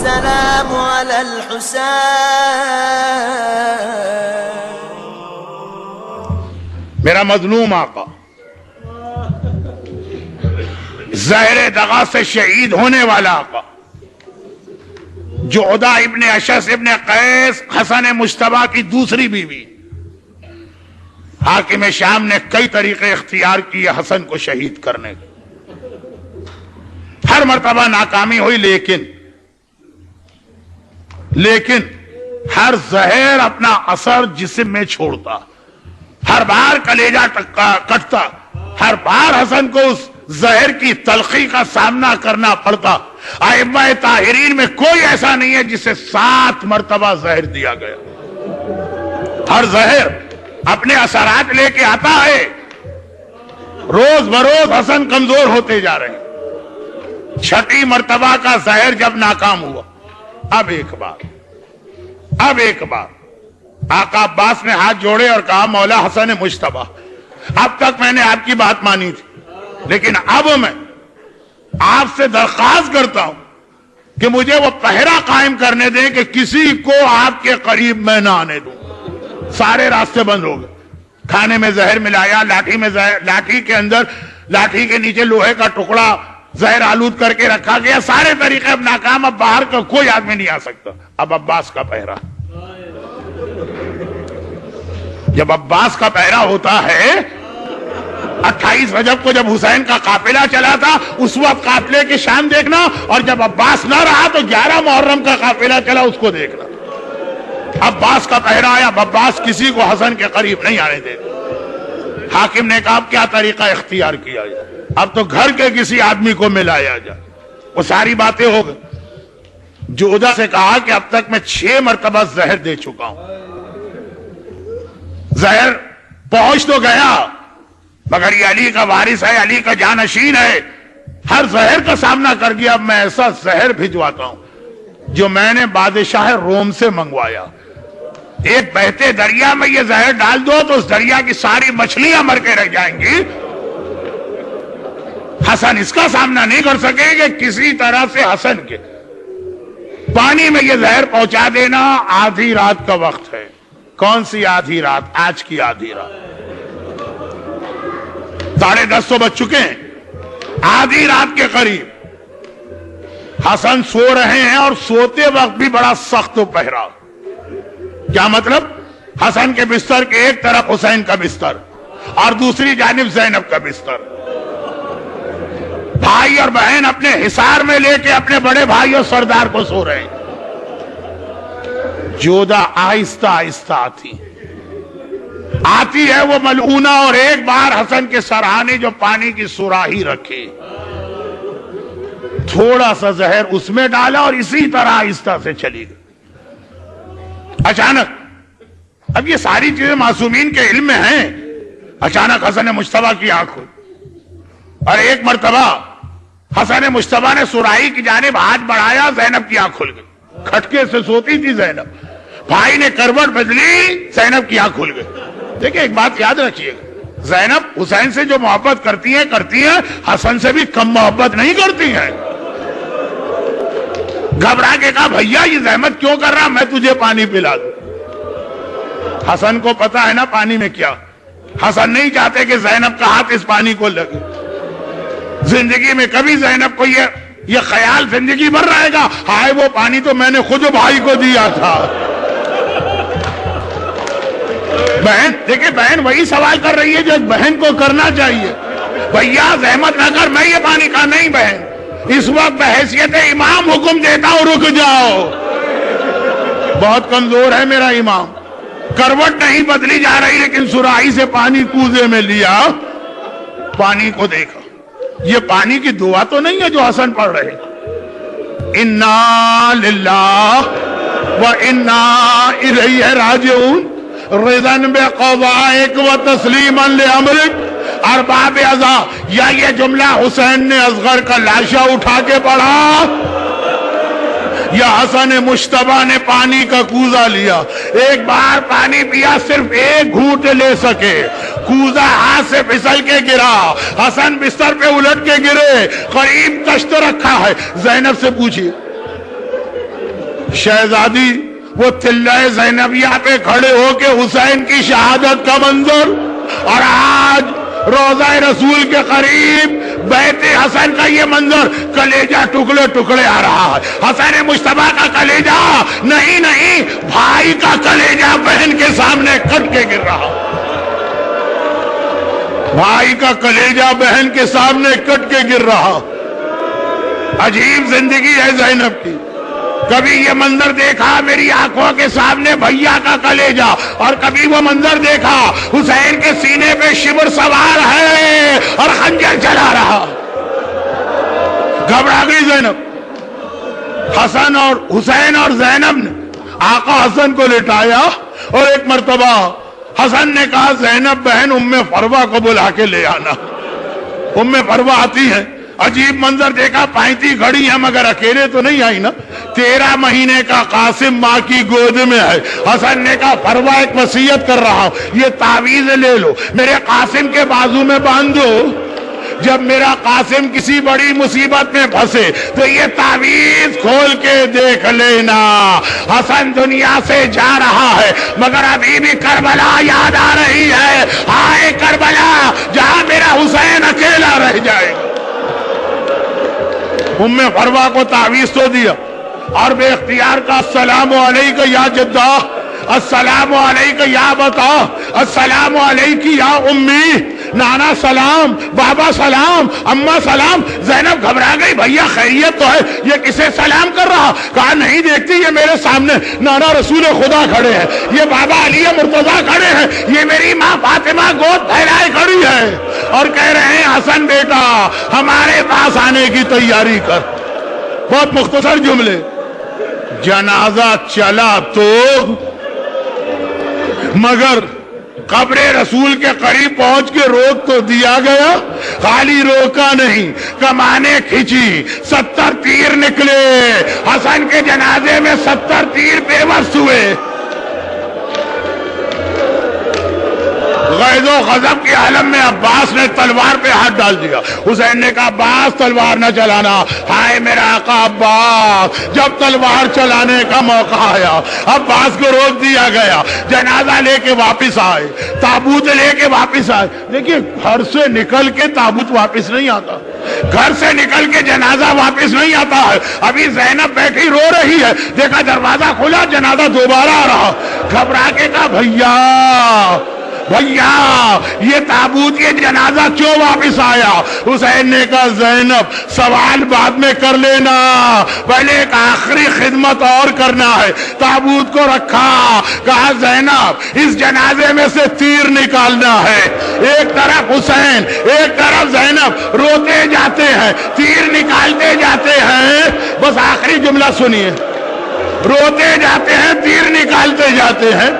السلام على الحسين. میرا مظلوم آقا زہر دغا سے شہید ہونے والا آقا جعدہ ابن اشعث ابن قیس حسن مجتبیٰ کی دوسری بیوی. حاکم شام نے کئی طریقے اختیار کیے حسن کو شہید کرنے کے. ہر مرتبہ ناکامی ہوئی لیکن ہر زہر اپنا اثر جسم میں چھوڑتا. ہر بار کلیجہ کٹتا. ہر بار حسن کو اس زہر کی تلخی کا سامنا کرنا پڑتا. ائمہ طاہرین میں کوئی ایسا نہیں ہے جسے 7 مرتبہ زہر دیا گیا. ہر زہر اپنے اثرات لے کے آتا ہے. روز بروز حسن کمزور ہوتے جا رہے ہیں. 6 مرتبہ کا زہر جب ناکام ہوا اب ایک بار آقا عباس نے ہاتھ جوڑے اور کہا مولا حسن مجتبیٰ اب تک میں نے آپ کی بات مانی تھی لیکن اب میں آپ سے درخواست کرتا ہوں کہ مجھے وہ پہرا قائم کرنے دیں کہ کسی کو آپ کے قریب میں نہ آنے دوں. سارے راستے بند ہو گئے. کھانے میں زہر ملایا, لاٹھی کے اندر لاٹھی کے نیچے لوہے کا ٹکڑا زہر آلود کر کے رکھا گیا. سارے طریقے اب ناکام. اب باہر کا کوئی آدمی نہیں آ سکتا. اب عباس کا پہرا. جب عباس کا پہرا ہوتا ہے 28 رجب کو جب حسین کا قافلہ چلا تھا اس وقت قافلے کی شان دیکھنا, اور جب عباس نہ رہا تو 11 محرم کا قافلہ چلا اس کو دیکھنا. عباس کا پہرا آیا. عباس کسی کو حسن کے قریب نہیں آنے دیتے. حاکم نے کہا کیا طریقہ اختیار کیا جائے. اب تو گھر کے کسی آدمی کو ملایا جائے. وہ ساری باتیں ہو گئی. جعدہ سے کہا کہ اب تک میں 6 مرتبہ زہر دے چکا ہوں. زہر پہنچ تو گیا مگر یہ علی کا وارث ہے, علی کا جانشین ہے. ہر زہر کا سامنا کر گیا. اب میں ایسا زہر بھجواتا ہوں جو میں نے بادشاہ روم سے منگوایا. ایک بہتے دریا میں یہ زہر ڈال دو تو اس دریا کی ساری مچھلیاں مر کے رہ جائیں گی. حسن اس کا سامنا نہیں کر سکے کہ کسی طرح سے حسن کے پانی میں یہ زہر پہنچا دینا. آدھی رات کا وقت ہے. کون سی آدھی رات؟ آج کی آدھی رات. 10:30 تو بج چکے ہیں. آدھی رات کے قریب حسن سو رہے ہیں اور سوتے وقت بھی بڑا سخت پہرا. کیا مطلب؟ حسن کے بستر کے ایک طرف حسین کا بستر اور دوسری جانب زینب کا بستر. بھائی اور بہن اپنے حصار میں لے کے اپنے بڑے بھائی اور سردار کو سو رہے ہیں. جعدہ آہستہ آہستہ آتی ہے وہ ملعونہ, اور ایک بار حسن کے سرہانے جو پانی کی سراہی رکھے تھوڑا سا زہر اس میں ڈالا اور اسی طرح آہستہ سے چلی گئی. اچانک اب یہ ساری چیزیں معصومین کے علم میں ہیں. اچانک حسن مجتبیٰ کی آنکھ ہوئی اور ایک مرتبہ حسن مجتبیٰ نے سراہی کی جانب ہاتھ بڑھایا. زینب کی آنکھ کھل گئی. کھٹکے سے سوتی تھی زینب. بھائی نے کروٹ بدلی, زینب کی آنکھ کھل گئی. دیکھیں ایک بات یاد رکھیے گا, زینب حسین سے جو محبت کرتی ہیں حسن سے بھی کم محبت نہیں کرتی ہیں. گھبرا کے کہا بھیا یہ زحمت کیوں کر رہا, میں تجھے پانی پلا دوں. حسن کو پتا ہے نا پانی میں کیا. حسن نہیں چاہتے کہ زینب کا ہاتھ اس پانی کو لگے. زندگی میں کبھی زینب کو یہ خیال زندگی بھر رہے گا ہائے وہ پانی تو میں نے خود بھائی کو دیا تھا. بہن دیکھیں, بہن وہی سوال کر رہی ہے جو بہن کو کرنا چاہیے. بھیا زحمت نہ کر, میں یہ پانی کا نہیں. بہن اس وقت بحیثیت امام حکم دیتا ہوں رک جاؤ, بہت کمزور ہے میرا امام. کروٹ نہیں بدلی جا رہی لیکن سراہی سے پانی کوزے میں لیا, پانی کو دیکھا. یہ پانی کی دعا تو نہیں ہے جو حسن پڑھ رہے. انا للہ و انا الیہ راجعون رضاً بقضائک و تسلیما لامرک ارباب اعضاء. یا یہ جملہ حسین نے اصغر کا لاشا اٹھا کے پڑھا یا حسن مجتبیٰ نے پانی کا کوزہ لیا. ایک بار پانی پیا, صرف ایک گھونٹ لے سکے, کوزہ ہاتھ سے پھسل کے گرا. حسن بستر پہ الٹ کے گرے, قریب تشت رکھا ہے. زینب سے پوچھیے شہزادی وہ تلہ زینبیہ پہ کھڑے ہو کے حسین کی شہادت کا منظر، اور آج روضہ رسول کے قریب بیت حسن کا یہ منظر، کلیجہ ٹکڑے ٹکڑے آ رہا ہے۔ حسن مجتبیٰ کا کلیجہ نہیں بھائی کا کلیجہ بہن کے سامنے کٹ کے گر رہا، بھائی کا کلیجہ بہن کے سامنے کٹ کے گر رہا۔ عجیب زندگی ہے زینب کی، کبھی یہ منظر دیکھا میری آنکھوں کے سامنے بھیا کا کلیجہ، اور کبھی وہ منظر دیکھا حسین کے سینے پہ شبر سوار ہے اور خنجر چلا رہا۔ گھبرا گئی زینب۔ حسن اور حسین اور زینب نے آقا حسن کو لٹایا، اور ایک مرتبہ حسن نے کہا زینب بہن ام فروہ کو بلا کے لے آنا۔ ام فروہ آتی ہے، عجیب منظر دیکھا، پائنتی گھڑی ہے مگر اکیلے تو نہیں آئی نا، 13 مہینے کا قاسم ماں کی گود میں ہے۔ حسن نے کہا فروہ ایک وصیت کر رہا ہوں، یہ تعویذ لے لو، میرے قاسم کے بازو میں باندھ دو، جب میرا قاسم کسی بڑی مصیبت میں پھنسے تو یہ تعویذ کھول کے دیکھ لینا۔ حسن دنیا سے جا رہا ہے مگر ابھی بھی کربلا یاد آ رہی ہے، ہائے کربلا جہاں میرا حسین اکیلا رہ جائے گا۔ ام فروہ کو تعویذ تو دیا، اور بے اختیار کا السلام علیکہ یا جدہ، السلام علیکہ یا بتا، السلام علیکہ یا امی، نانا سلام، بابا سلام، اماں سلام۔ زینب گھبرا گئی، بھیا خیریت تو ہے، یہ کسے سلام کر رہا؟ کہا نہیں دیکھتی، یہ میرے سامنے نانا رسول خدا کھڑے ہیں، یہ بابا علی مرتضیٰ کھڑے ہیں، یہ میری ماں فاطمہ گود پھیلائے کھڑی ہے، اور کہہ رہے ہیں حسن بیٹا ہمارے پاس آنے کی تیاری کر۔ بہت مختصر جملے۔ جنازہ چلا تو مگر قبر رسول کے قریب پہنچ کے روک تو دیا گیا، خالی روکا نہیں، کمانے کھینچی، 70 تیر نکلے، حسن کے جنازے میں 70 تیر بے بس ہوئے۔ غیظ و غضب کے عالم میں عباس نے تلوار پہ ہاتھ ڈال دیا۔ حسین نے کہا عباس تلوار نہ چلانا، ہائے میرا آقا عباس۔ جب تلوار چلانے کا موقع آیا عباس کو روک دیا گیا، جنازہ لے کے واپس آئے، تابوت لے کے واپس آئے۔ دیکھیے گھر سے نکل کے تابوت واپس نہیں آتا، گھر سے نکل کے جنازہ واپس نہیں آتا ہے۔ ابھی زینب بیٹھی رو رہی ہے، دیکھا دروازہ کھلا، جنازہ دوبارہ آ رہا، گھبرا کے کہا بھیا یہ تابوت یہ جنازہ کیوں واپس آیا؟ حسین نے کہا زینب سوال بعد میں کر لینا، پہلے ایک آخری خدمت اور کرنا ہے۔ تابوت کو رکھا، کہا زینب اس جنازے میں سے تیر نکالنا ہے۔ ایک طرف حسین ایک طرف زینب روتے جاتے ہیں، تیر نکالتے جاتے ہیں۔ بس آخری جملہ سنیے، روتے جاتے ہیں، تیر نکالتے جاتے ہیں۔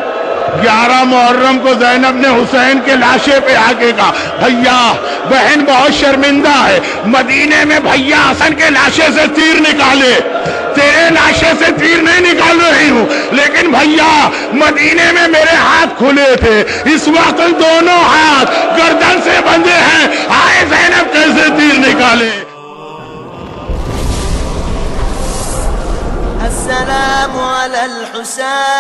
11 محرم کو زینب نے حسین کے لاشے پہ آ کے کہا بھیا بہن بہت شرمندہ ہے، مدینے میں بھیا حسن کے لاشے سے تیر نکالے، تیرے لاشے سے تیر نہیں نکال رہی ہوں، لیکن بھیا مدینے میں میرے ہاتھ کھلے تھے، اس وقت دونوں ہاتھ گردن سے بندھے ہیں، آئے زینب کیسے تیر نکالے؟ السلام على الحسين